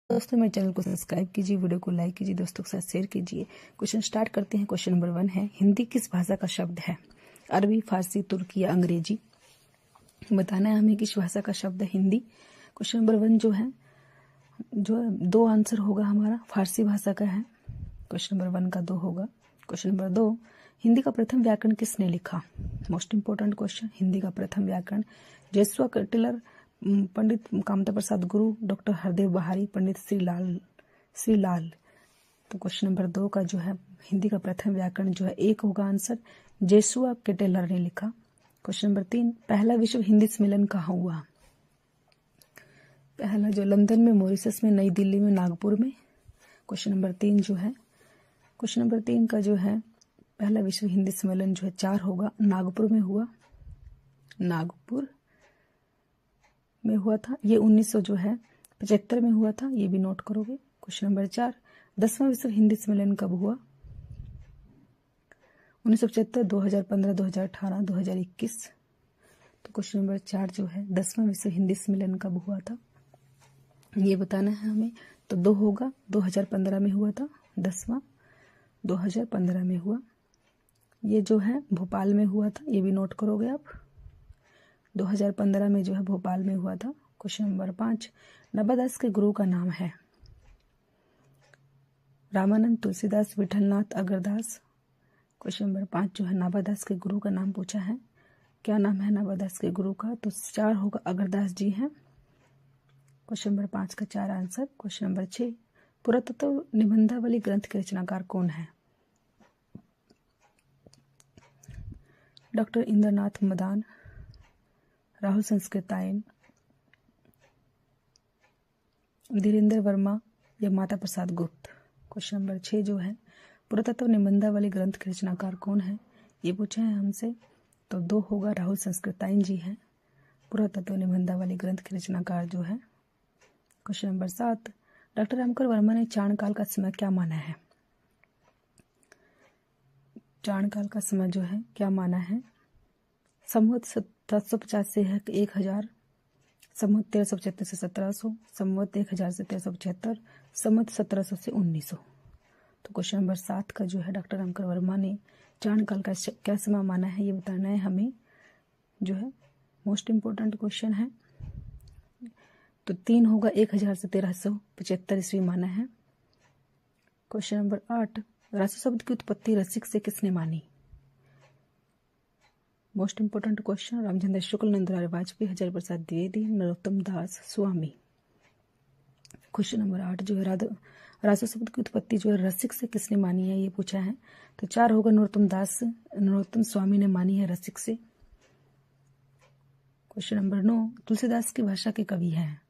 दोस्तों मेरे चैनल को सब्सक्राइब कीजिए, वीडियो को लाइक कीजिए, दोस्तों के साथ शेयर कीजिए। क्वेश्चन स्टार्ट करते हैं। क्वेश्चन नंबर 1 है, हिंदी किस भाषा का शब्द है? अरबी, फारसी, तुर्की या अंग्रेजी? बताना है हमें किस भाषा का शब्द है हिंदी। क्वेश्चन नंबर 1 जो है दो आंसर होगा हमारा, फारसी भाषा का है। क्वेश्चन नंबर 1 का 2 होगा। क्वेश्चन नंबर 2, हिंदी का प्रथम व्याकरण किसने लिखा? Most important question. हिंदी का प्रथम व्याकरण जेसुआ कटिलर, पंडित कामता प्रसाद गुरु, डॉक्टर हरदेव बहारी, पंडित श्रीलाल। तो क्वेश्चन नंबर 2 का जो है हिंदी का प्रथम व्याकरण जो है 1 होगा आंसर, जेसुआ कटिलर ने लिखा। क्वेश्चन नंबर 3, पहला विश्व हिंदी सम्मेलन कहाँ हुआ? पहला जो लंदन में, मॉरिशस में, नई दिल्ली में, नागपुर में। क्वेश्चन नंबर 3 जो है, क्वेश्चन नंबर 3 का जो है पहला विश्व हिंदी सम्मेलन जो है 4 होगा, नागपुर में हुआ। नागपुर में हुआ था, ये 1975 में हुआ था, ये भी नोट करोगे। क्वेश्चन नंबर 4, 10वां विश्व हिंदी सम्मेलन कब हुआ? 1975, 2015, 2018, 2021। तो क्वेश्चन नंबर 4 जो है 10वां विश्व हिंदी सम्मेलन कब हुआ था, ये बताना है हमें। तो 2 होगा, 2015 में हुआ था 10वां, 2015 में हुआ। ये जो है भोपाल में हुआ था, ये भी नोट करोगे आप। 2015 में जो है भोपाल में हुआ था। क्वेश्चन नंबर 5, नवादास के गुरु का नाम है? रामानंद, तुलसीदास, विठलनाथ, अगरदास। क्वेश्चन नंबर 5 जो है नवादास के गुरु का नाम पूछा है। क्या नाम है नवादास के गुरु का? तो 4 होगा, अगरदास जी हैं। क्वेश्चन नंबर 5 का 4 आंसर। क्वेश्चन नंबर 6, पुरातत्व निबंधावली ग्रंथ के रचनाकार कौन है? डॉक्टर इंद्रनाथ मदान, राहुल संस्कृतायन, धीरेन्द्र वर्मा या माता प्रसाद गुप्त। क्वेश्चन नंबर 6 जो है पुरातत्व निबंधावली ग्रंथ के रचनाकार कौन है, ये पूछा है हमसे। तो 2 होगा, राहुल संस्कृतायन जी हैं पुरातत्व निबंधावली ग्रंथ के रचनाकार जो है। Question number 7, doctor Ramkar Verma ने चाणकाल का समय क्या माना है? चाणकाल का समय जो है क्या माना है? संवत 750 से है 1000, संवत 1375 से 1700, संवत 1000 से 1375, संवत 1700 से 1900। तो क्वेश्चन नंबर 7 का जो है डॉक्टर रामकर वर्मा ने चाणकाल का क्या समय माना है, ये बताना है हमें, जो है मोस्ट इंपोर्टेंट क्वेश्चन है। तो 3 होगा, 1000 से 1375 ईस्वी माना है। क्वेश्चन नंबर 8, रासो शब्द की उत्पत्ति रसिक से किसने मानी? Most important question, Ramchandra Shukla, Nandlal Vajpayee, Hazari Prasad Dwivedi, Narottam दास स्वामी। क्वेश्चन नंबर 8 जो है रासो शब्द की उत्पत्ति जो है रसिक से किसने मानी है, ये पूछा है। तो 4 होगा, नरोत्तम स्वामी ने मानी है रसिक से। क्वेश्चन नंबर 9, तुलसीदास की भाषा के कवि हैं?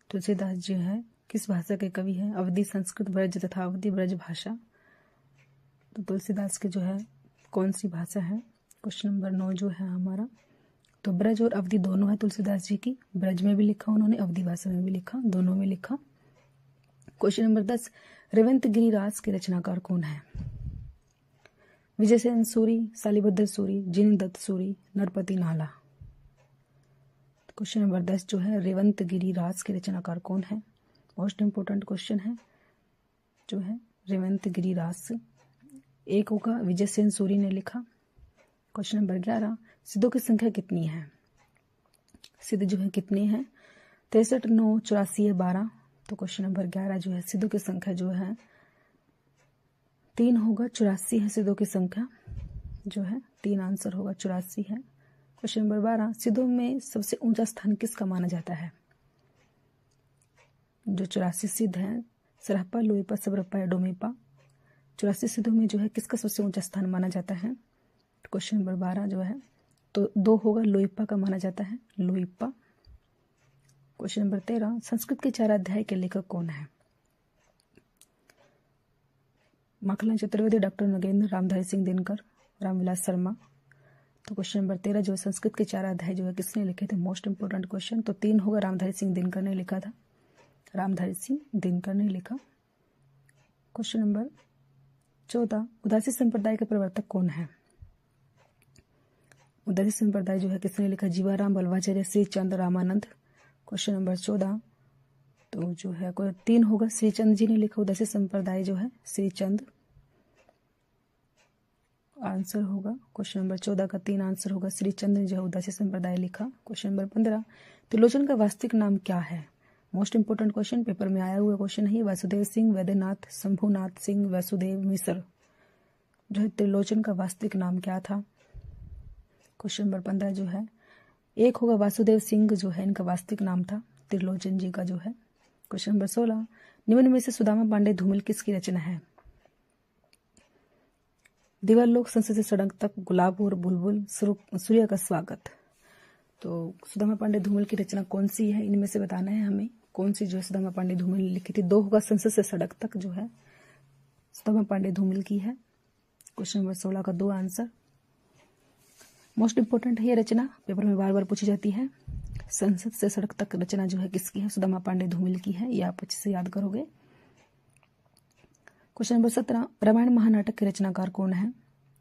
तुलसीदास जो है किस भाषा के कवि हैं? अवधी, संस्कृत, ब्रज तथा अवधी ब्रज भाषा। तो तुलसीदास के जो है कौन सी भाषा है? क्वेश्चन नंबर 9 जो है हमारा, तो ब्रज और अवधी दोनों है तुलसीदास जी की। ब्रज में भी लिखा उन्होंने, अवधी भाषा में भी लिखा, दोनों में लिखा। क्वेश्चन नंबर 10, रेवंत गिरिराज के रचनाकार कौन है? विजयसेन सूरी, शालिभद्र सूरी, जिनदत्त सूरी, नरपति नाला। क्वेश्चन नंबर 10 जो है रेवंत गिरिराज के रचनाकार कौन है? मोस्ट इंपोर्टेंट क्वेश्चन है जो है रेवंत गिरिराज। 1 होगा, विजयसेन सूरी ने लिखा। क्वेश्चन नंबर 11, सिद्धों की संख्या कितनी है? सिद्ध जो है कितने हैं? 63, 9, 84 या 12। तो क्वेश्चन नंबर 11 जो है सिद्धों की संख्या जो है 3 होगा, 84 है सिद्धों की संख्या जो है, 3 आंसर होगा, 84 है। क्वेश्चन नंबर 12, सिद्धों में सबसे ऊंचा स्थान किसका माना जाता है? जो 84 सिद्ध हैं, सरहप्पा, लोईपा, सबरप्पा या डोमिपा। 84 सिद्धों में जो है किसका सबसे ऊंचा स्थान माना जाता है? क्वेश्चन नंबर 12 जो है, तो 2 होगा, लोईपा का माना जाता है, लोईपा। क्वेश्चन नंबर 13, संस्कृत के 4 अध्याय के लेखक कौन है? माखनलाल चतुर्वेदी, डॉक्टर नगेंद्र, रामधारी सिंह दिनकर, रामविलास शर्मा। तो क्वेश्चन नंबर 13 जो है संस्कृत के 4 अध्याय जो है किसने लिखे थे? Most important question. तो 3 होगा, रामधारी सिंह दिनकर ने लिखा था, रामधारी सिंह दिनकर ने लिखा। क्वेश्चन नंबर 14, उदासी संप्रदाय के प्रवर्तक कौन है? उदासी संप्रदाय जो है किसने लिखा? जीवाराम, बल्लभाचार्य, श्री चंद्र, रामानंद। क्वेश्चन नंबर 14, तो जो है कोई 3 होगा, श्रीचंद जी ने लिखा, उदासी संप्रदाय जो है श्रीचंद आंसर होगा। क्वेश्चन नंबर 14 का 3 आंसर होगा, श्रीचंद ने जो है उदासी संप्रदाय लिखा। क्वेश्चन नंबर 15, त्रिलोचन का वास्तविक नाम क्या है? मोस्ट इंपोर्टेंट क्वेश्चन, पेपर में आया हुआ क्वेश्चन है। वासुदेव सिंह, वैद्यनाथ, शंभुनाथ सिंह, वासुदेव मिश्र जो है त्रिलोचन का वास्तविक नाम क्या था? क्वेश्चन नंबर 15 जो है 1 होगा, वासुदेव सिंह जो है इनका वास्तविक नाम था, त्रिलोचन जी का जो है। क्वेश्चन नंबर 16, निम्न में से सुदामा पांडे धूमिल किसकी रचना है? दिवालोक, संसद से सड़क तक, गुलाब और बुलबुल, सूर्य का स्वागत। तो सुदामा पांडे धूमिल की रचना कौन सी है, इनमें से बताना है हमें कौन सी जो है सुदामा पांडे धूमिल ने लिखी थी। 2 होगा, संसद से सड़क तक जो है सुदामा पांडे धूमिल की है। क्वेश्चन नंबर 16 का 2 आंसर। मोस्ट इंपोर्टेंट है ये रचना, पेपर में बार बार पूछी जाती है। संसद से सड़क तक रचना जो है किसकी है? सुदामा पांडे धूमिल की है, ये आप अच्छे से याद करोगे। क्वेश्चन नंबर 17, रामायण महानाटक के रचनाकार कौन है?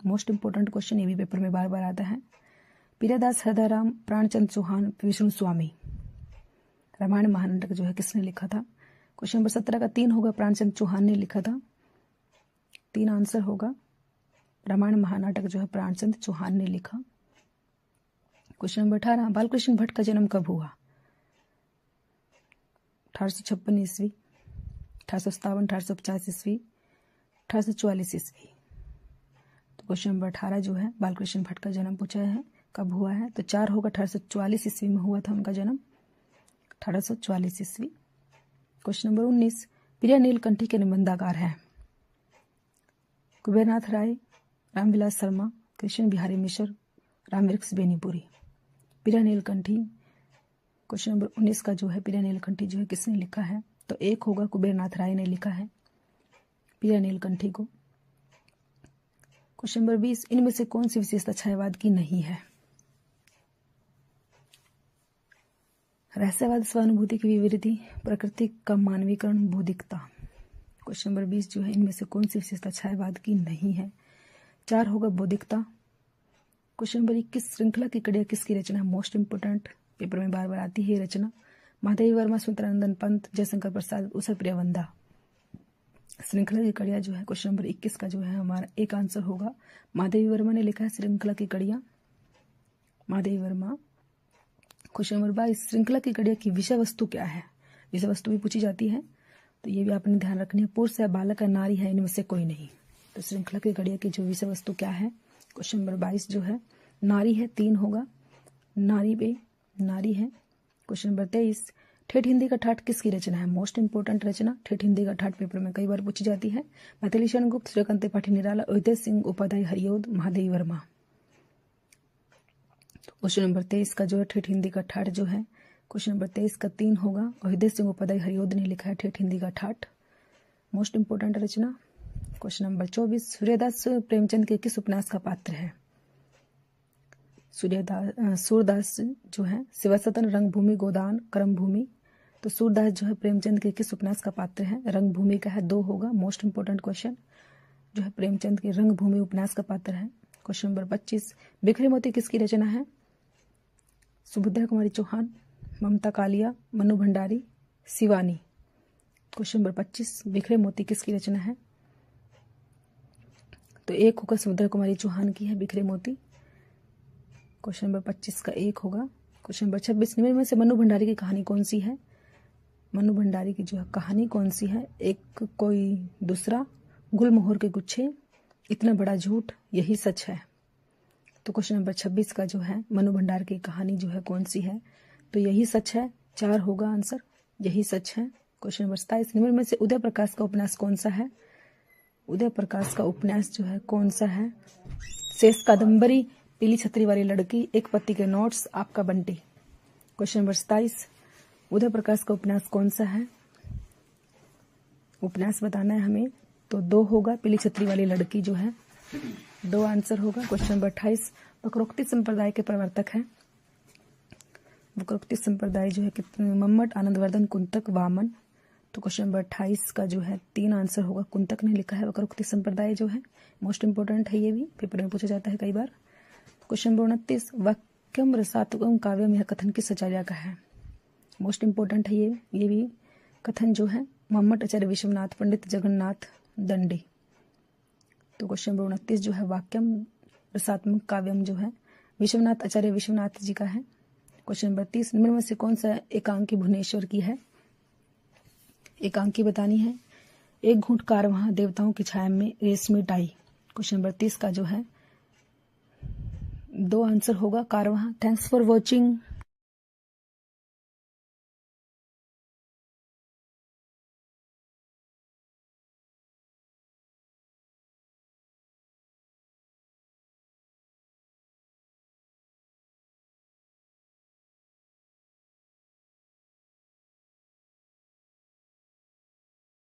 मोस्ट इंपोर्टेंट क्वेश्चन, ये भी पेपर में बार बार आता है। पीरादास, हृदयराम, प्राणचंद चौहान, विष्णु स्वामी। रामायण महानाटक जो है किसने लिखा था? क्वेश्चन नंबर 17 का 3 होगा, प्राणचंद चौहान ने लिखा था, 3 आंसर होगा। रामायण महानाटक जो है प्राणचंद चौहान ने लिखा। क्वेश्चन नंबर 18, बालकृष्ण भट्ट का जन्म कब हुआ? 1856 ईस्वी, 1857, 1850 ईस्वी, 1844 ईस्वी। तो क्वेश्चन नंबर 18 जो है बालकृष्ण भट्ट का जन्म पूछा है, कब हुआ है? तो 4 होगा, 1844 ईस्वी में हुआ था उनका जन्म, 1844 ईस्वी। क्वेश्चन नंबर 19, प्रिया नीलकंठी के निबंधाकार हैं? कुबेरनाथ राय, रामविलास शर्मा, कृष्ण बिहारी मिश्र, रामवृक्ष बेनीपुरी। प्रिया नीलकंठी, क्वेश्चन नंबर 19 का जो है प्रिया नीलकंठी जो है किसने लिखा है? तो 1 होगा, कुबेरनाथ राय ने लिखा है प्रिया नीलकंठी को। क्वेश्चन नंबर 20, इनमें से कौन सी विशेषता छायावाद की नहीं है? रहस्यवाद, स्वानुभूति की विवृद्धि, प्रकृति का मानवीकरण, बौद्धिकता। क्वेश्चन नंबर 20 जो है इनमें से कौन सी विशेषता छायावाद की नहीं है? 4 होगा, बौद्धिकता। क्वेश्चन नंबर 21, श्रृंखला की कड़ियाँ किसकी रचना है? मोस्ट इंपोर्टेंट, पेपर में बार बार आती है ये रचना। महादेवी वर्मा, सुमित्रानंदन पंत, जयशंकर प्रसाद, उषा प्रियवंदा। श्रृंखला की कड़ियाँ जो है क्वेश्चन नंबर 21 का जो है हमारा 1 आंसर होगा। महादेवी वर्मा ने लिखा है श्रृंखला की कड़ियाँ, महादेवी वर्मा। क्वेश्चन नंबर 22, श्रृंखला की कड़ियाँ की विषय वस्तु क्या है? विषय वस्तु भी पूछी जाती है, तो ये भी आपने ध्यान रखनी है। पुरुष है, बालक है, नारी है, इनमें से कोई नहीं। तो श्रृंखला की कड़ियाँ की जो विषय वस्तु क्या है? क्वेश्चन नंबर 22 जो है नारी है, 3 होगा, नारी पे नारी है। क्वेश्चन नंबर 23, ठेठ हिंदी का ठाठ किसकी रचना है? मोस्ट इंपोर्टेंट रचना, ठेठ हिंदी का ठाठ पेपर में कई बार पूछी जाती है। मैथिली शरण गुप्त, सूर्यकांत त्रिपाठी निराला, अयोध्या सिंह उपाध्याय, हरिओद, महादेवी वर्मा। क्वेश्चन नंबर 23 का जो है ठेठ हिंदी का ठाठ जो है क्वेश्चन नंबर 23 का 3 होगा, अयोध्या सिंह उपाध्याय, हरिओद ने लिखा है ठेठ हिंदी का ठाठ, मोस्ट इंपोर्टेंट रचना। क्वेश्चन नंबर 24, सूर्यदास प्रेमचंद के किस उपन्यास का पात्र है? सूरदास जो है शिवसतन, रंगभूमि, गोदान, कर्मभूमि। तो सूरदास जो है प्रेमचंद के किस उपन्यास का पात्र है? रंगभूमि का है, 2 होगा, मोस्ट इंपोर्टेंट क्वेश्चन जो है प्रेमचंद के रंगभूमि उपन्यास का पात्र है। क्वेश्चन नंबर 25, बिखरे मोती किसकी रचना है? सुभद्रा कुमारी चौहान, ममता कालिया, मनु भंडारी, शिवानी। क्वेश्चन नंबर 25, बिखरे मोती किसकी रचना है? तो 1 होगा, सुभद्रा कुमारी चौहान की है बिखरे मोती। क्वेश्चन नंबर 25 का 1 होगा। क्वेश्चन नंबर 26, निम्न में से मनु भंडारी की कहानी कौन सी है? मनु भंडारी की जो है कहानी कौन सी है? एक कोई दूसरा, गुलमोहर के गुच्छे, इतना बड़ा झूठ, यही सच है। तो क्वेश्चन नंबर 26 का जो है मनु भंडार की कहानी जो है कौन सी है? तो यही सच है, 4 होगा आंसर, यही सच है। क्वेश्चन नंबर 27, निम्न में से उदय प्रकाश का उपन्यास कौन सा है? उदय प्रकाश का उपन्यास जो है कौन सा है? शेष कादम्बरी, पीली छतरी वाली लड़की, एक पत्ती के नोट्स, आपका बंटी। क्वेश्चन नंबर 27, उदय प्रकाश का उपन्यास कौन सा है? उपन्यास बताना है हमें, तो 2 होगा, पीली छतरी वाली लड़की जो है, 2 आंसर होगा। क्वेश्चन नंबर 28, वक्रोक्ति संप्रदाय के प्रवर्तक हैं? वक्रोक्ति संप्रदाय जो है मम्मट, आनंदवर्धन, कुंतक, वामन। तो क्वेश्चन नंबर 28 का जो है 3 आंसर होगा, कुंतक ने लिखा है वक्रोक्ति संप्रदाय जो है, मोस्ट इंपोर्टेंट है, ये भी पेपर में पूछा जाता है कई बार। क्वेश्चन नंबर 29, वाक्यम रसात्मकम काव्यम, यह कथन किस आचार्य का है? मोस्ट इंपोर्टेंट है ये भी कथन जो है मोहम्मद आचार्य विश्वनाथ पंडित जगन्नाथ दंडी। तो क्वेश्चन नंबर 29 जो है वाक्यम रसात्मक काव्यम जो है विश्वनाथ आचार्य विश्वनाथ जी का है। क्वेश्चन नंबर 30 निम्न में से कौन सा एकांकी भुवनेश्वर की है? एकांकी बतानी है। एक घूंट कारवां देवताओं की छाया में रेशमी टाई। क्वेश्चन नंबर 30 का जो है 2 आंसर होगा कारवां। Thanks for watching.